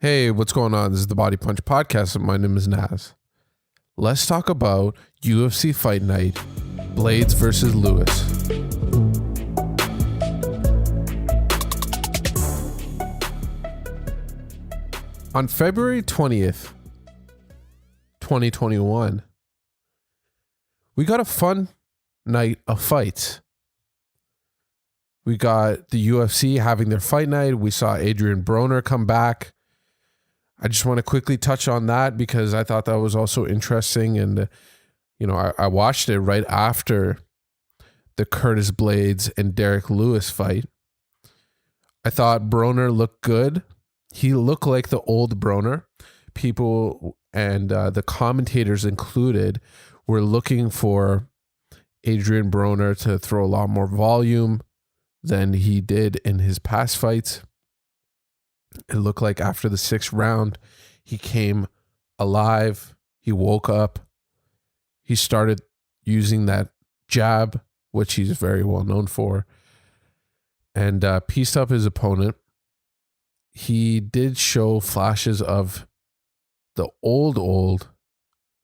Hey, what's going on? This is the Body Punch Podcast. My name is Naz. Let's talk about UFC Fight Night, Blaydes versus Lewis. On February 20th, 2021, we got a fun night of fights. We got the UFC having their fight night. We saw Adrien Broner come back. I just want to quickly touch on that because I thought that was also interesting. And, I watched it right after the Curtis Blaydes and Derrick Lewis fight. I thought Broner looked good. He looked like the old Broner. People and the commentators included were looking for Adrien Broner to throw a lot more volume than he did in his past fights. It looked like after the 6th round, he came alive. He woke up. He started using that jab, which he's very well known for, and pieced up his opponent. He did show flashes of the old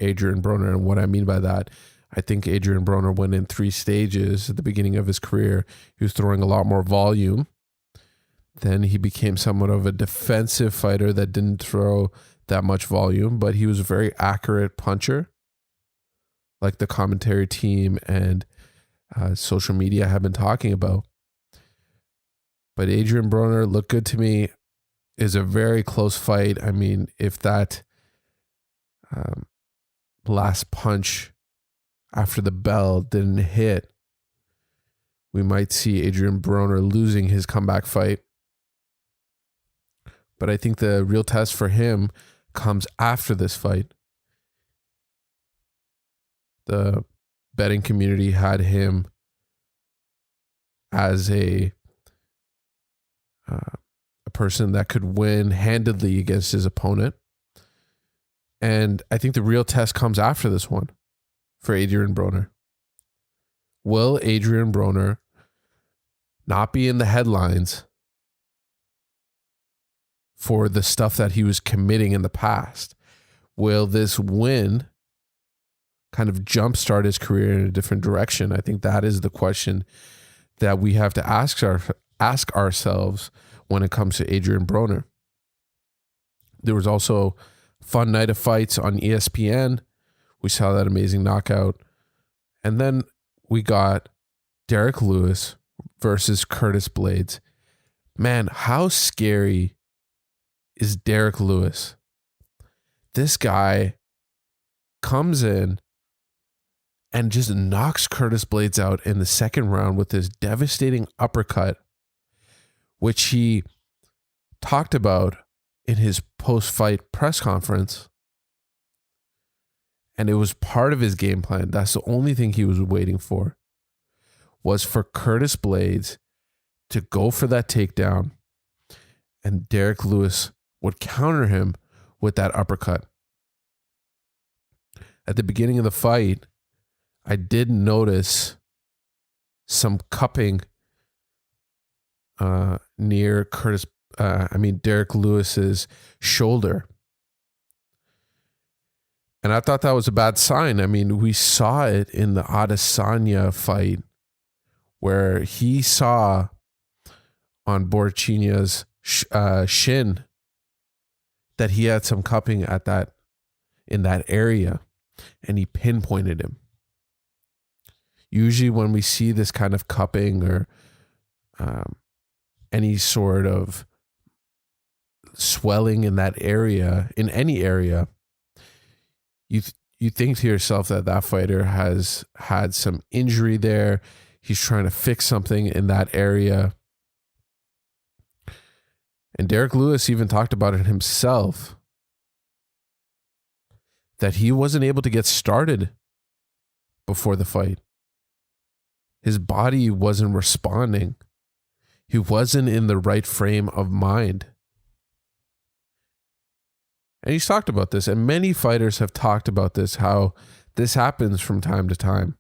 Adrien Broner. And what I mean by that, I think Adrien Broner went in 3 stages at the beginning of his career. He was throwing a lot more volume. Then he became somewhat of a defensive fighter that didn't throw that much volume, but he was a very accurate puncher, like the commentary team and social media have been talking about. But Adrien Broner looked good to me. Is a very close fight. I mean, if that last punch after the bell didn't hit, we might see Adrien Broner losing his comeback fight. But I think the real test for him comes after this fight. The betting community had him as a person that could win handedly against his opponent. And I think the real test comes after this one for Adrien Broner. Will Adrien Broner not be in the headlines for the stuff that he was committing in the past? Will this win kind of jumpstart his career in a different direction? I think that is the question that we have to ask ourselves when it comes to Adrien Broner. There was also a fun night of fights on ESPN. We saw that amazing knockout. And then we got Derrick Lewis versus Curtis Blaydes. Man, how scary is Derrick Lewis? This guy comes in and just knocks Curtis Blaydes out in the 2nd round with this devastating uppercut, which he talked about in his post-fight press conference. And it was part of his game plan. That's the only thing he was waiting for, was for Curtis Blaydes to go for that takedown, and Derrick Lewis would counter him with that uppercut. At the beginning of the fight, I did notice some cupping near Derrick Lewis's shoulder. And I thought that was a bad sign. I mean, we saw it in the Adesanya fight where he saw on Borchinia's shin that he had some cupping in that area, and he pinpointed him. Usually when we see this kind of cupping or any sort of swelling in that area, in any area, you think to yourself that fighter has had some injury there. He's trying to fix something in that area. And Derrick Lewis even talked about it himself, that he wasn't able to get started before the fight. His body wasn't responding. He wasn't in the right frame of mind. And he's talked about this, and many fighters have talked about this, how this happens from time to time,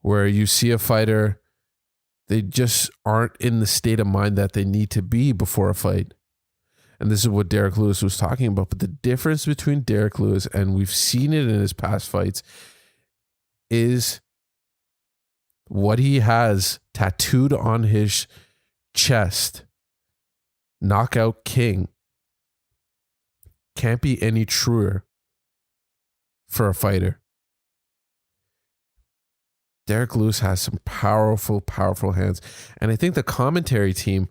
where you see a fighter, they just aren't in the state of mind that they need to be before a fight. And this is what Derrick Lewis was talking about. But the difference between Derrick Lewis, and we've seen it in his past fights, is what he has tattooed on his chest. Knockout King. Can't be any truer for a fighter. Derrick Lewis has some powerful, powerful hands. And I think the commentary team,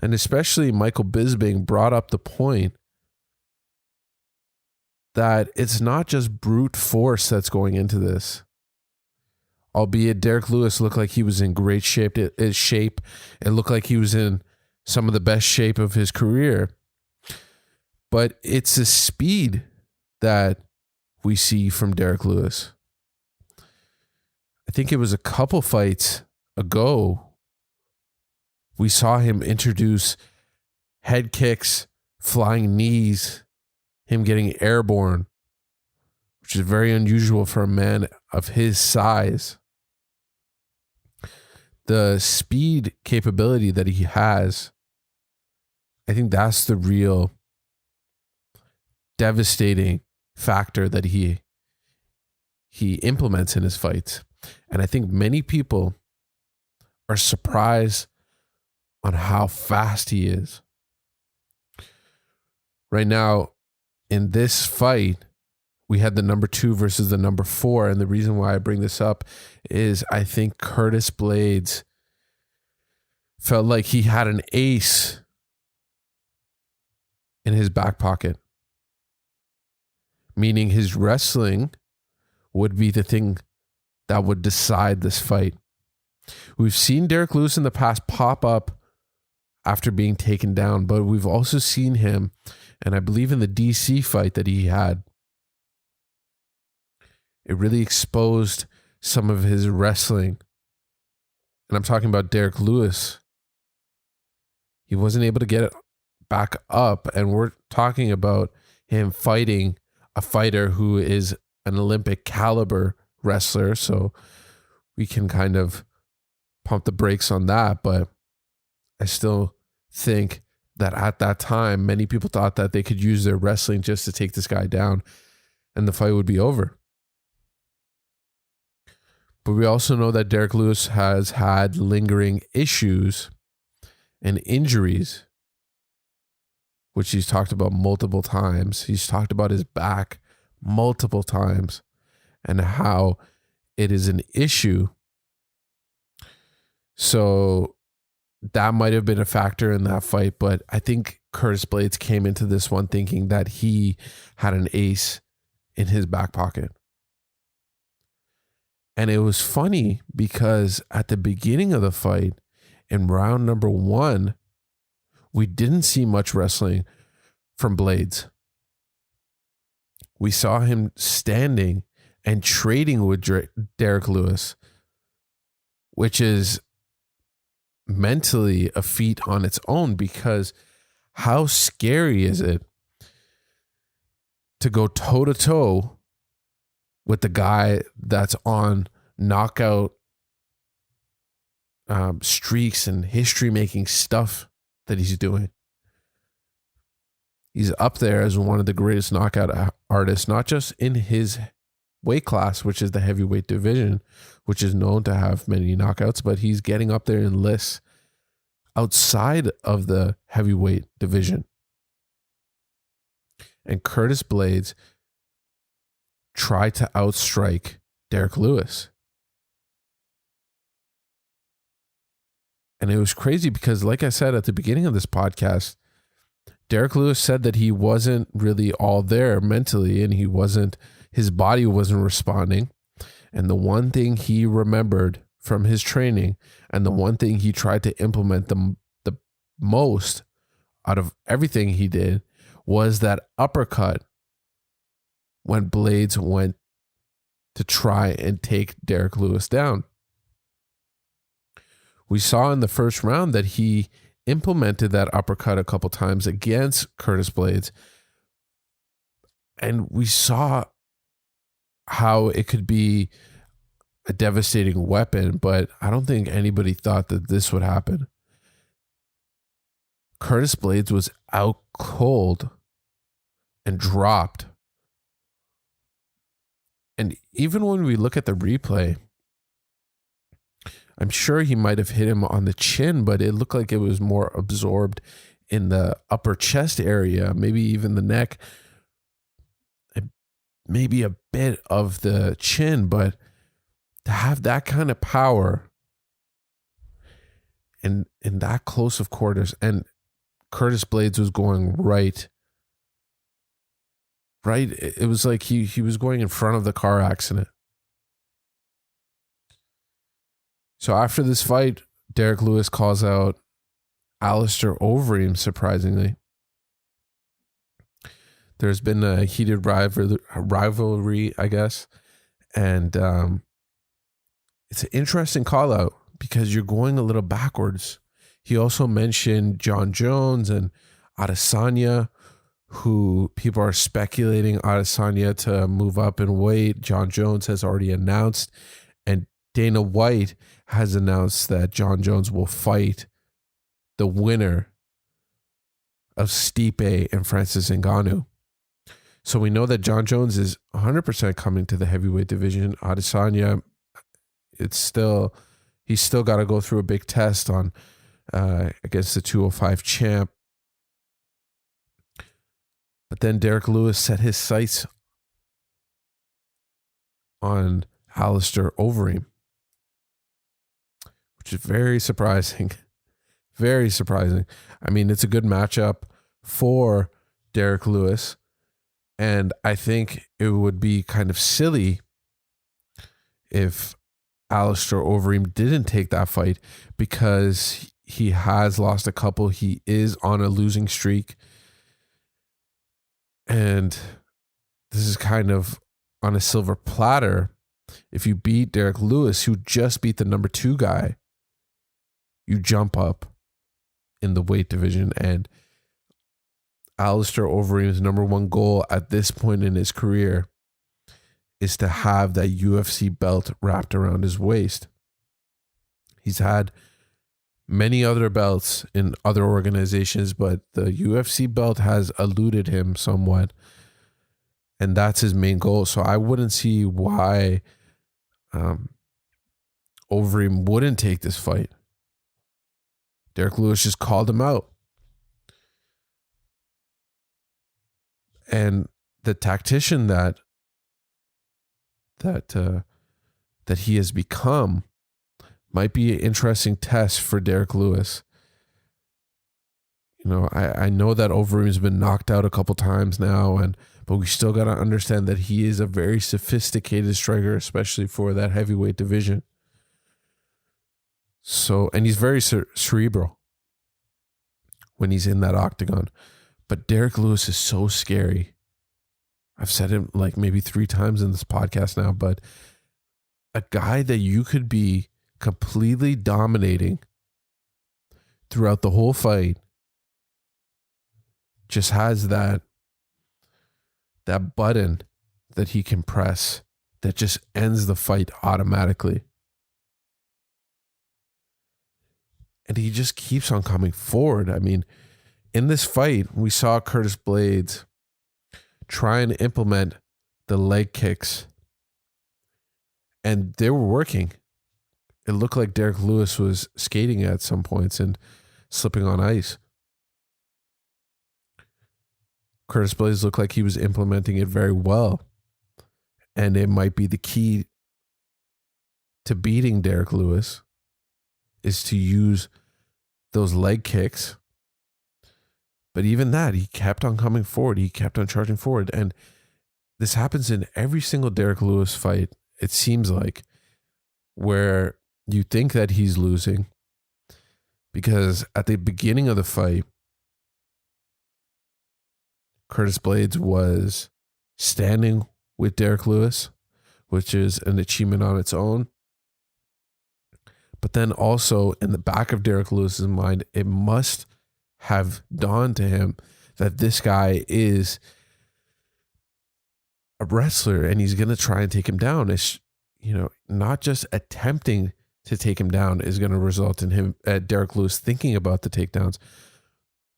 and especially Michael Bisping, brought up the point that it's not just brute force that's going into this. Albeit Derrick Lewis looked like he was in great shape. It looked like he was in some of the best shape of his career. But it's the speed that we see from Derrick Lewis. I think it was a couple fights ago, we saw him introduce head kicks, flying knees, him getting airborne, which is very unusual for a man of his size. The speed capability that he has, I think that's the real devastating factor that he implements in his fights. And I think many people are surprised on how fast he is. Right now, in this fight, we had the number 2 versus the number 4. And the reason why I bring this up is I think Curtis Blaydes felt like he had an ace in his back pocket. Meaning his wrestling would be the thing that would decide this fight. We've seen Derrick Lewis in the past pop up after being taken down, but we've also seen him, and I believe in the DC fight that he had, it really exposed some of his wrestling. And I'm talking about Derrick Lewis. He wasn't able to get it back up, and we're talking about him fighting a fighter who is an Olympic caliber wrestler, so we can kind of pump the brakes on that. But I still think that at that time, many people thought that they could use their wrestling just to take this guy down and the fight would be over. But we also know that Derrick Lewis has had lingering issues and injuries, which he's talked about multiple times. He's talked about his back multiple times and how it is an issue. So that might have been a factor in that fight, but I think Curtis Blaydes came into this one thinking that he had an ace in his back pocket. And it was funny because at the beginning of the fight, in round number 1, we didn't see much wrestling from Blaydes. We saw him standing and trading with Derrick Lewis, which is mentally a feat on its own, because how scary is it to go toe to toe with the guy that's on knockout streaks and history making stuff that he's doing? He's up there as one of the greatest knockout artists, not just in his weight class, which is the heavyweight division, which is known to have many knockouts, but he's getting up there in lists outside of the heavyweight division. And Curtis Blaydes tried to outstrike Derrick Lewis. And it was crazy because, like I said at the beginning of this podcast, Derrick Lewis said that he wasn't really all there mentally, and his body wasn't responding. And the one thing he remembered from his training, and the one thing he tried to implement the most out of everything he did, was that uppercut when Blaydes went to try and take Derrick Lewis down. We saw in the first round that he implemented that uppercut a couple times against Curtis Blaydes. And we saw how it could be a devastating weapon, but I don't think anybody thought that this would happen. Curtis Blaydes was out cold and dropped. And even when we look at the replay, I'm sure he might have hit him on the chin, but it looked like it was more absorbed in the upper chest area, maybe even the neck, maybe a bit of the chin. But to have that kind of power and in that close of quarters, and Curtis Blaydes was going right. It was like he was going in front of the car accident. So after this fight, Derrick Lewis calls out Alistair Overeem, surprisingly. There's been a heated rivalry, I guess. And it's an interesting call out because you're going a little backwards. He also mentioned John Jones and Adesanya, who people are speculating Adesanya to move up in weight. John Jones has already announced, and Dana White has announced that John Jones will fight the winner of Stipe and Francis Ngannou. So we know that John Jones is 100% coming to the heavyweight division. Adesanya, he's still got to go through a big test on against the 205 champ. But then Derrick Lewis set his sights on Alistair Overeem, which is very surprising. Very surprising. I mean, it's a good matchup for Derrick Lewis, and I think it would be kind of silly if Alistair Overeem didn't take that fight, because he has lost a couple. He is on a losing streak. And this is kind of on a silver platter. If you beat Derrick Lewis, who just beat the number 2 guy, you jump up in the weight division. And Alistair Overeem's number 1 goal at this point in his career is to have that UFC belt wrapped around his waist. He's had many other belts in other organizations, but the UFC belt has eluded him somewhat, and that's his main goal. So I wouldn't see why Overeem wouldn't take this fight. Derrick Lewis just called him out, and the tactician that he has become might be an interesting test for Derrick Lewis. You know, I know that Overeem's been knocked out a couple times now, but we still got to understand that he is a very sophisticated striker, especially for that heavyweight division. So, and he's very cerebral when he's in that octagon. But Derrick Lewis is so scary. I've said it like maybe 3 times in this podcast now, but a guy that you could be completely dominating throughout the whole fight just has that button that he can press that just ends the fight automatically. And he just keeps on coming forward. I mean, in this fight, we saw Curtis Blaydes try and implement the leg kicks, and they were working. It looked like Derrick Lewis was skating at some points and slipping on ice. Curtis Blaydes looked like he was implementing it very well. And it might be the key to beating Derrick Lewis is to use those leg kicks. But even that, he kept on coming forward. He kept on charging forward. And this happens in every single Derrick Lewis fight, it seems like, where you think that he's losing, because at the beginning of the fight, Curtis Blaydes was standing with Derrick Lewis, which is an achievement on its own. But then also in the back of Derrick Lewis's mind, it must have dawned to him that this guy is a wrestler and he's going to try and take him down. It's, you know, not just attempting to take him down is going to result in him, Derrick Lewis, thinking about the takedowns,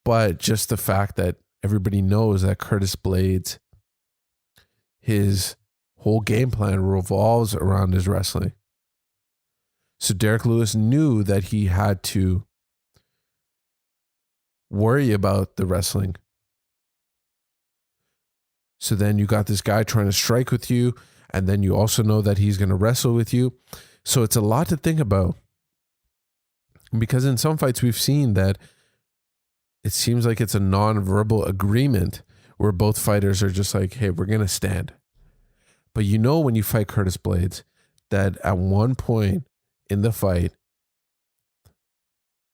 But just the fact that everybody knows that Curtis Blaydes, his whole game plan revolves around his wrestling. So Derrick Lewis knew that he had to worry about the wrestling. So then you got this guy trying to strike with you, and then you also know that he's going to wrestle with you. So it's a lot to think about. Because in some fights we've seen that it seems like it's a non-verbal agreement where both fighters are just like, hey, we're going to stand. But you know when you fight Curtis Blaydes that at one point in the fight,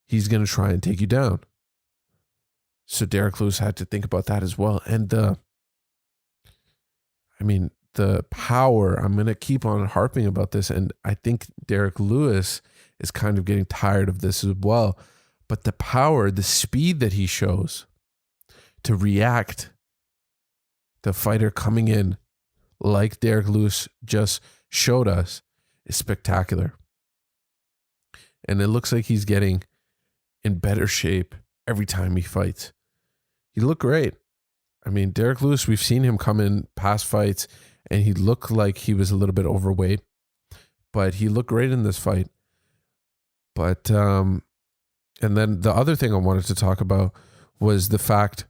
he's going to try and take you down. So Derrick Lewis had to think about that as well. And the power, I'm going to keep on harping about this. And I think Derrick Lewis is kind of getting tired of this as well. But the power, the speed that he shows to react, the fighter coming in like Derrick Lewis just showed us, is spectacular. And it looks like he's getting in better shape every time he fights. He looked great. I mean, Derrick Lewis, we've seen him come in past fights and he looked like he was a little bit overweight, but he looked great in this fight. But, and then the other thing I wanted to talk about was the fact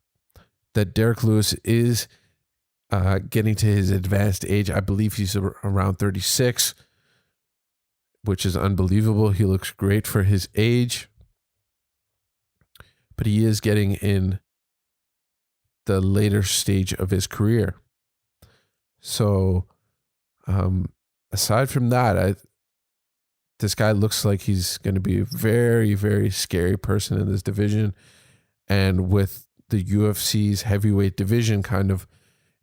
that Derrick Lewis is getting to his advanced age. I believe he's around 36, which is unbelievable. He looks great for his age, but he is getting in the later stage of his career. So, aside from that, this guy looks like he's going to be a very, very scary person in this division. And with the UFC's heavyweight division kind of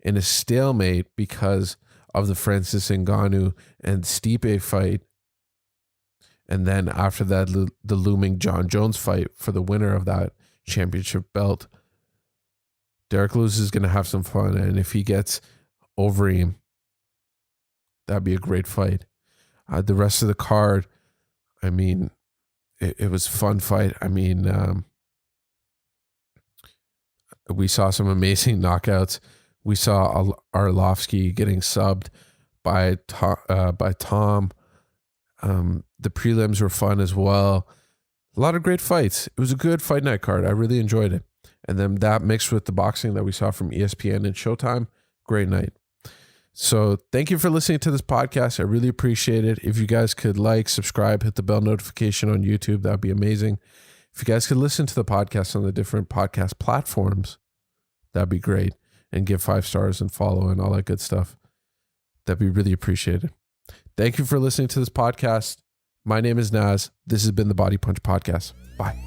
in a stalemate because of the Francis Ngannou and Stipe fight, and then after that, the looming John Jones fight for the winner of that championship belt, Derrick Lewis is going to have some fun. And if he gets over him, that'd be a great fight. The rest of the card, I mean, it was a fun fight. I mean, we saw some amazing knockouts. We saw Arlovsky getting subbed by Tom. The prelims were fun as well. A lot of great fights. It was a good fight night card. I really enjoyed it. And then that mixed with the boxing that we saw from ESPN and Showtime, great night. So thank you for listening to this podcast. I really appreciate it. If you guys could like, subscribe, hit the bell notification on YouTube, that'd be amazing. If you guys could listen to the podcast on the different podcast platforms, that'd be great. And give 5 stars and follow and all that good stuff. That'd be really appreciated. Thank you for listening to this podcast. My name is Naz. This has been the Body Punch Podcast. Bye.